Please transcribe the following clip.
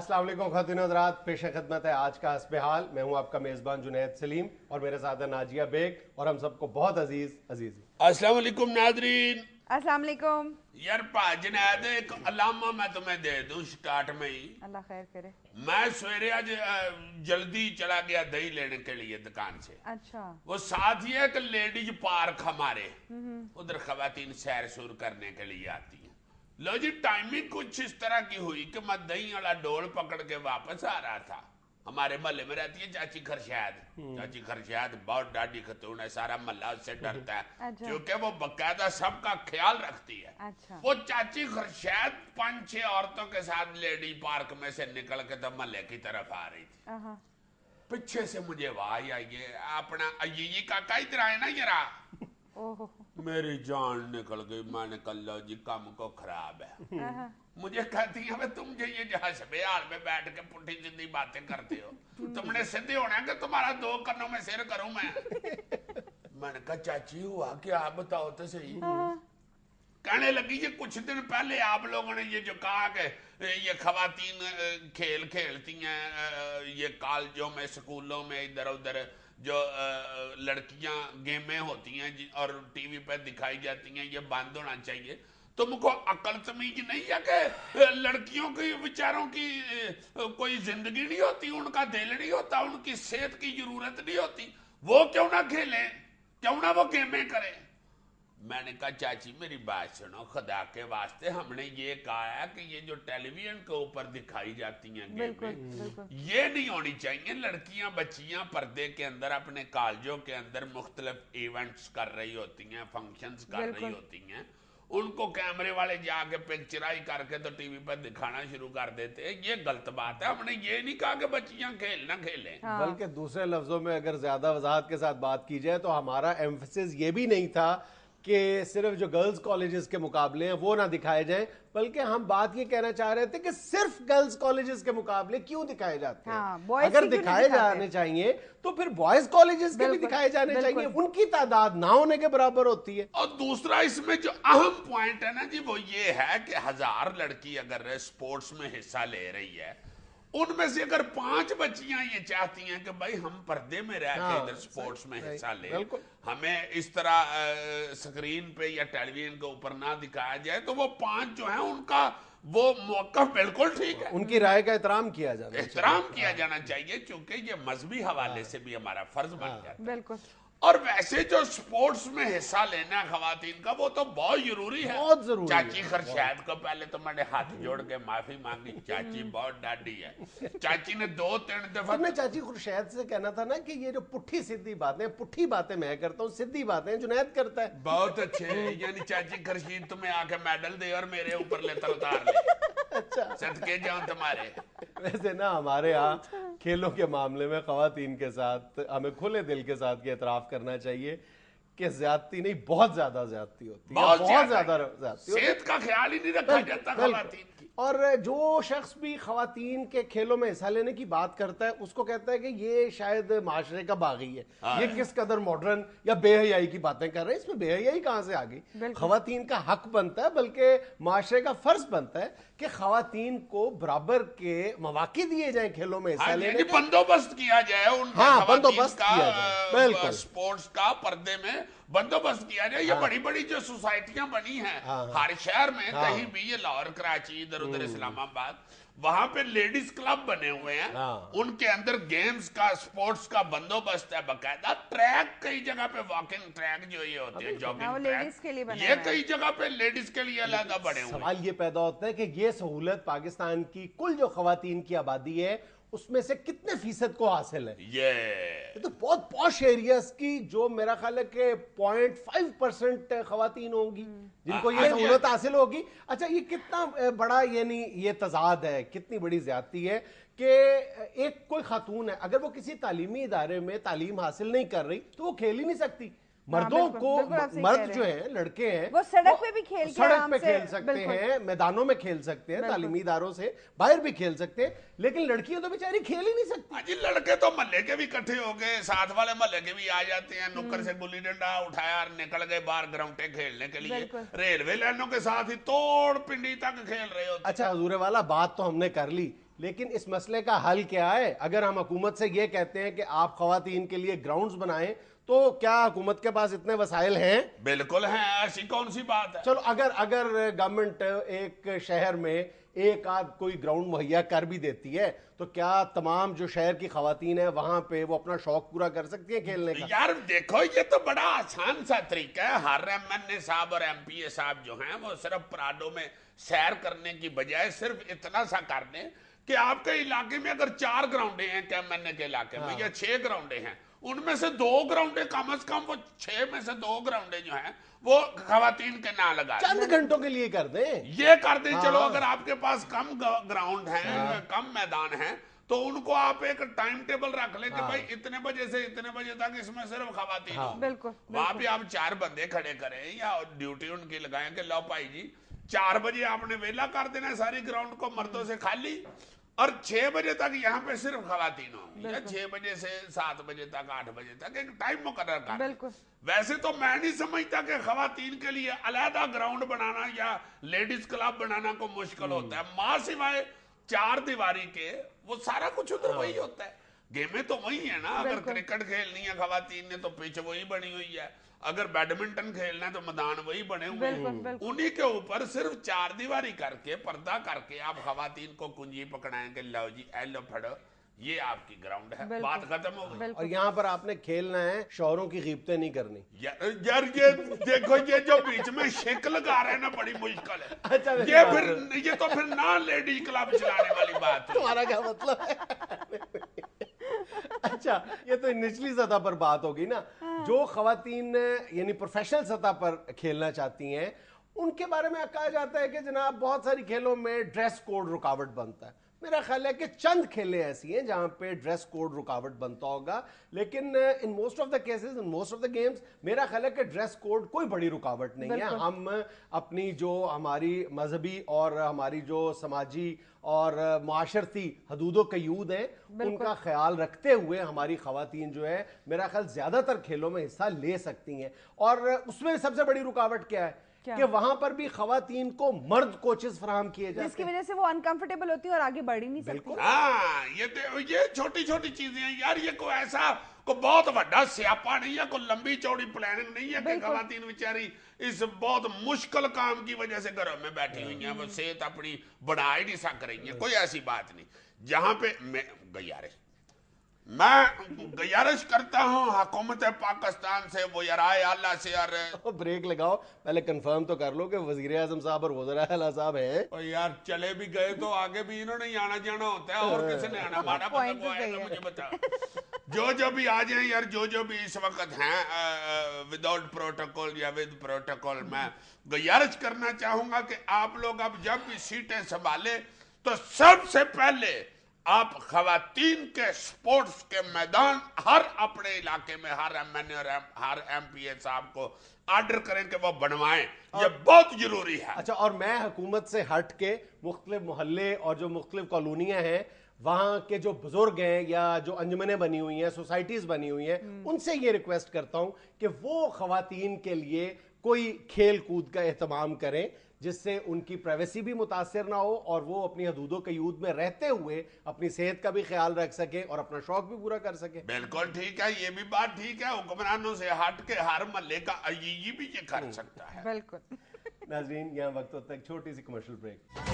अस्सलाम वालेकुम ख़वातीन और हज़रात, पेश खदमत है आज का हस्ब-ए-हाल। मैं हूं आपका मेज़बान जुनैद सलीम और मेरे साथ है नाजिया बेग और हम सबको बहुत अजीज अस्सलाम वालेकुम नादरीन। अस्सलाम वालेकुम। यार जुनैद एक अलामा मैं तुम्हें दे दूं स्टार्ट में ही। अल्लाह खैर करे। मैं सवेरे आज जल्दी चला गया दही लेने के लिए दुकान से। अच्छा। वो साथ ही है कि लेडीज पार्क हमारे उधर खवातीन सैर सूर करने के लिए आती है। लो जी टाइमिंग कुछ इस तरह की हुई कि मैं दही वाला डोल पकड़ के वापस आ रहा था। हमारे महल्ले में रहती है चाची खरशाद। चाची खरशाद बहुत डाडी खतून है, सारा महल्ला उससे डरता है। अच्छा। क्योंकि वो बकायदा सबका ख्याल रखती है। अच्छा। वो चाची खरशाद 5-6 औरतों के साथ लेडी पार्क में से निकल के तो महल्ले की तरफ आ रही थी। पीछे से मुझे आवाज आई है, अपना ये काका इधर आए ना जरा। ओहो। मेरी जान निकल गई। मैंने कहा लो जी काम को खराब है। मुझे कहती है तुम जो ये हस्ब-ए-हाल में बैठ के पुट्ठी सीधी बातें करते हो, तुमने सीधे होना है कि तुम्हारा 2 कन्नों में सिर करूं मैं। मैंने कहा चाची हुआ क्या आप बताओ तो सही। कहने लगी ये कुछ दिन पहले आप लोगों ने ये जो कहा कि ये खवातीन खेल खेलती हैं ये कॉलेजों में स्कूलों में इधर उधर जो लड़कियां गेमें होती हैं और टीवी पर दिखाई जाती हैं, ये बंद होना चाहिए। तुमको अकल तमीज नहीं है कि लड़कियों की बेचारों की कोई जिंदगी नहीं होती, उनका दिल नहीं होता, उनकी सेहत की जरूरत नहीं होती, वो क्यों ना खेलें, क्यों ना वो गेमें करें। मैंने कहा चाची मेरी बात सुनो, खुदा के वास्ते हमने ये कहा है कि ये जो टेलीविजन के ऊपर दिखाई जाती हैं गेमें ये नहीं होनी चाहिए। लड़कियां बच्चियां पर्दे के अंदर अपने कॉलेजों के अंदर मुख्तलिफ इवेंट्स कर रही होती हैं, फंक्शंस कर रही होती हैं, उनको कैमरे वाले जाके पिक्चराई करके तो टीवी पर दिखाना शुरू कर देते हैं। ये गलत बात है। हमने ये नहीं कहा कि बच्चियां खेल ना खेलें। बल्कि दूसरे लफ्जों में अगर ज्यादा वजाहत के साथ बात की जाए तो हमारा एम्फेसिस ये भी नहीं था कि सिर्फ जो गर्ल्स कॉलेजेस के मुकाबले हैं वो ना दिखाए जाएं, बल्कि हम बात ये कहना चाह रहे थे कि सिर्फ गर्ल्स कॉलेजेस के मुकाबले क्यों दिखाए जाते हैं। अगर दिखाए जाने चाहिए तो फिर बॉयज कॉलेजेस के भी दिखाए जाने चाहिए, उनकी तादाद ना होने के बराबर होती है। और दूसरा इसमें जो अहम पॉइंट है ना जी वो ये है कि 1000 लड़की अगर स्पोर्ट्स में हिस्सा ले रही है, उनमें से अगर 5 बच्चियां ये चाहती हैं कि भाई हम पर्दे में रह के इधर स्पोर्ट्स में हिस्सा लें, हमें इस तरह स्क्रीन पे या टेलीविजन के ऊपर ना दिखाया जाए, तो वो 5 जो है उनका वो मौका बिल्कुल ठीक है। उनकी राय का एहतराम किया जाना चाहिए क्योंकि ये मजहबी हवाले से भी हमारा फर्ज बन जाता है। बिल्कुल। और वैसे जो स्पोर्ट्स में हिस्सा लेना खवातीन का वो तो बहुत जरूरी है, बहुत जरूरी चाची खरशाद को पहले तो मैंने हाथ जोड़ के माफी मांगी। चाची बहुत डाडी है। चाची ने 2-3 दफा मैं चाची खरशाद से कहना था ना कि ये जो पुट्ठी बातें मैं करता हूँ, सीधी बातें जुनैद करता है। बहुत अच्छे। यानी चाची खरशीद तुम्हें आके मेडल दे और मेरे ऊपर लेतर उतार ले। अच्छा सदके जाऊं तुम्हारे। वैसे ना हमारे यहाँ खेलों के मामले में खवातीन के साथ हमें खुले दिल के साथ ये एतराफ करना चाहिए कि ज्यादती नहीं, बहुत ज्यादा ज्यादती होती है, बहुत ज्यादा ज्यादती होती है। सेहत का ख्याल ही नहीं रखा जाता खवातीन की। और जो शख्स भी खवातीन के खेलों में हिस्सा लेने की बात करता है उसको कहता है कि ये शायद माशरे का बागी है, ये किस कदर मॉडर्न या बेहयाई की बातें कर रहे हैं। इसमें बेहयाई कहां से आ गई? खवातीन का हक बनता है, बल्कि माशरे का फर्ज बनता है कि खवातीन को बराबर के मौके दिए जाए खेलों में हिस्सा लेने का, बंदोबस्त किया जाए उनका। बंदोबस्त किया जाए, बिल्कुल स्पोर्ट्स का पर्दे में बंदोबस्त किया जाए। ये बड़ी बड़ी जो सोसाइटियां बनी हैं हर शहर में, कहीं भी, ये लाहौर कराची इधर उधर इस्लामाबाद, वहां पे लेडीज क्लब बने हुए हैं। उनके अंदर गेम्स का स्पोर्ट्स का बंदोबस्त है, बकायदा ट्रैक कई जगह पे, वॉकिंग ट्रैक जो ये होते हैं, जॉगिंग ट्रैक, ये कई जगह पे लेडीज के लिए अलग बने हुए हैं। सवाल ये पैदा होता है कि ये सहूलत पाकिस्तान की कुल जो खवातीन की आबादी है उसमें से कितने फीसद को हासिल है? ये तो बहुत पॉश एरियाज की जो मेरा ख्याल है कि 0.5% खवातीन होंगी जिनको ये सहूलत हासिल होगी। अच्छा, ये कितना बड़ा यानी ये तजाद है, कितनी बड़ी ज्यादती है कि एक कोई खातून है अगर वो किसी तालीमी इदारे में तालीम हासिल नहीं कर रही तो वो खेल ही नहीं सकती। मर्दों को, मर्द जो है, लड़के हैं, वो सड़क पे भी सड़क पे खेल सकते हैं, मैदानों में खेल सकते हैं, तालीमी इदारों से बाहर भी खेल सकते हैं, लेकिन लड़कियां तो बेचारी खेल ही नहीं सकती। जी, लड़के तो महल्ले के भी इकट्ठे हो गए, साथ वाले महल्ले के भी आ जाते हैं, नुक्कड़ से गुल्ली डंडा उठाया और निकल गए बाहर ग्राउंडे खेलने के लिए। रेलवे लाइनों के साथ ही तोड़ पिंडी तक खेल रहे होते। अच्छा हजूरे वाला, बात तो हमने कर ली, لیکن اس مسئلے کا حل کیا ہے؟ اگر ہم حکومت سے یہ کہتے ہیں کہ آپ خواتین کے لیے گراؤنڈز بنائیں تو کیا حکومت کے پاس اتنے وسائل ہیں؟ بالکل ہیں، ایسی کون سی بات ہے؟ چلو اگر گورنمنٹ ایک شہر میں ایک آدھ کوئی گراؤنڈ مہیا کر بھی دیتی ہے تو کیا تمام جو شہر کی خواتین ہیں وہاں پہ وہ اپنا شوق پورا کر سکتی ہیں کھیلنے کا؟ یار دیکھو یہ تو بڑا آسان سا طریقہ ہے. ہر MNA صاحب اور MP صاحب جو ہیں وہ صرف پراڈو میں سیر کرنے کی بجائے صرف اتنا سا کر دیں کہ آپ کے علاقے میں اگر 4 گراؤنڈیں ہیں کہ MNA کے علاقے میں یا 6 گراؤنڈیں ہیں، ان میں سے 2 گراؤنڈیں کم از کم، وہ 6 میں سے 2 گراؤنڈیں جو ہیں وہ خواتین کے نہ لگا دیں. چند گھنٹوں کے لیے کر دیں، یہ کر دیں. چلو اگر آپ کے پاس کم گراؤنڈ ہیں، کم میدان ہیں، تو ان کو آپ ایک ٹائم ٹیبل رکھ لیں کہ بھائی اتنے بجے سے اتنے بجے تک اس میں صرف خواتین ہوں. بالکل وہاں پہ آپ 4 بندے کھڑے کریں یا ڈیوٹی ان کی لگائیں کہ لو بھائی جی 4 بجے آپ نے ویلا کر دینا ہے ساری گراؤنڈ کو مردوں سے خالی، اور 6 بجے تک یہاں پہ صرف خواتین ہوں گی، یا 6 بجے سے 7 بجے تک 8 بجے تک ایک ٹائم مقرر کر. بالکل. ویسے تو میں نہیں سمجھتا کہ خواتین کے لیے علیحدہ گراؤنڈ بنانا یا لیڈیز کلب بنانا کو مشکل ہوتا ہے. ماں سوائے 4 دیواری کے وہ سارا کچھ ادھر وہی ہوتا ہے. گیمیں تو وہی ہیں نا. اگر کرکٹ کھیلنی ہے خواتین نے تو پچ وہی بنی ہوئی ہے، اگر بیڈمنٹن کھیلنا ہے تو میدان وہی بنے ہوئے ہیں. انہی کے اوپر صرف 4 دیواری کر کے پردہ کر کے آپ خواتین کو کنجی پکڑائیں کہ لو جی اے لو پھڑو یہ آپ کی گراؤنڈ ہے، بات ختم ہو گئی. اور یہاں پر آپ نے کھیلنا ہے، شوہروں کی غیبتیں نہیں کرنی. یار یہ دیکھو یہ جو بیچ میں شک لگا رہے ہیں نا بڑی مشکل ہے. اچھا یہ تو پھر نہ لیڈی کلب چلانے والی بات ہے. تمہارا کیا مطلب ہے؟ اچھا یہ تو نچلی سطح پر بات ہوگی نا. جو خواتین یعنی پروفیشنل سطح پر کھیلنا چاہتی ہیں ان کے بارے میں کہا جاتا ہے کہ جناب بہت ساری کھیلوں میں ڈریس کوڈ رکاوٹ بنتا ہے. میرا خیال ہے کہ چند کھیلیں ایسی ہیں جہاں پہ ڈریس کوڈ رکاوٹ بنتا ہوگا، لیکن in most of the cases in most of the games میرا خیال ہے کہ ڈریس کوڈ کوئی بڑی رکاوٹ نہیں ہے. ہم اپنی جو ہماری مذہبی اور ہماری جو سماجی اور معاشرتی حدود و قیود ہیں ان کا خیال رکھتے ہوئے ہماری خواتین جو ہے میرا خیال زیادہ تر کھیلوں میں حصہ لے سکتی ہیں. اور اس میں سب سے بڑی رکاوٹ کیا ہے کہ وہاں پر بھی خواتین کو مرد کوچز فراہم کیے جاتے ہیں جس کی وجہ سے وہ انکمفرٹیبل ہوتی ہیں اور آگے بڑھ ہی نہیں سکتی. ہاں یہ چھوٹی چھوٹی چیزیں ہیں یار. یہ کوئی ایسا کوئی بہت بڑا سیاپا نہیں ہے، کوئی لمبی چوڑی پلاننگ نہیں ہے کہ خواتین بیچاری اس بہت مشکل کام کی وجہ سے گھروں میں بیٹھی ہوئی ہیں، وہ صحت اپنی بڑھا ہی نہیں سک رہی ہیں. کوئی ایسی بات نہیں. جہاں پہ میں گزارش کرتا ہوں حکومت پاکستان سے، وہ یرائے اعلیٰ سے. اور بریک لگاؤ، پہلے کنفرم تو کر لو کہ وزیر اعظم صاحب اور وزراء اعلیٰ صاحب ہیں. اور یار چلے بھی گئے تو آگے بھی انہوں نے آنا جانا ہوتا ہے، اور کس نے آنا. ہمارا پتہ وہ ہے تو مجھے بتا. جو بھی آ جائیں یار، جو بھی اس وقت ہیں وداؤٹ پروٹوکول یا ود پروٹوکول، میں گزارش کرنا چاہوں گا کہ آپ لوگ اب جب بھی سیٹیں سنبھالیں تو سب سے پہلے آپ خواتین کے سپورٹس کے میدان ہر اپنے علاقے میں ہر MNA اور ہر MPA صاحب کو آرڈر کریں کہ وہ بنوائیں. یہ بہت ضروری ہے. اچھا، اور میں حکومت سے ہٹ کے مختلف محلے اور جو مختلف کالونیاں ہیں وہاں کے جو بزرگ ہیں یا جو انجمنیں بنی ہوئی ہیں، سوسائٹیز بنی ہوئی ہیں، ان سے یہ ریکویسٹ کرتا ہوں کہ وہ خواتین کے لیے کوئی کھیل کود کا اہتمام کریں جس سے ان کی پرائیویسی بھی متاثر نہ ہو اور وہ اپنی حدود و قیود میں رہتے ہوئے اپنی صحت کا بھی خیال رکھ سکیں اور اپنا شوق بھی پورا کر سکیں. بالکل ٹھیک ہے، یہ بھی بات ٹھیک ہے. حکمرانوں سے ہٹ کے ہر محلے کا عیی بھی یہ کر سکتا ہے. بالکل. ناظرین یہاں وقت ہوتا ہے ایک چھوٹی سی کمرشل بریک.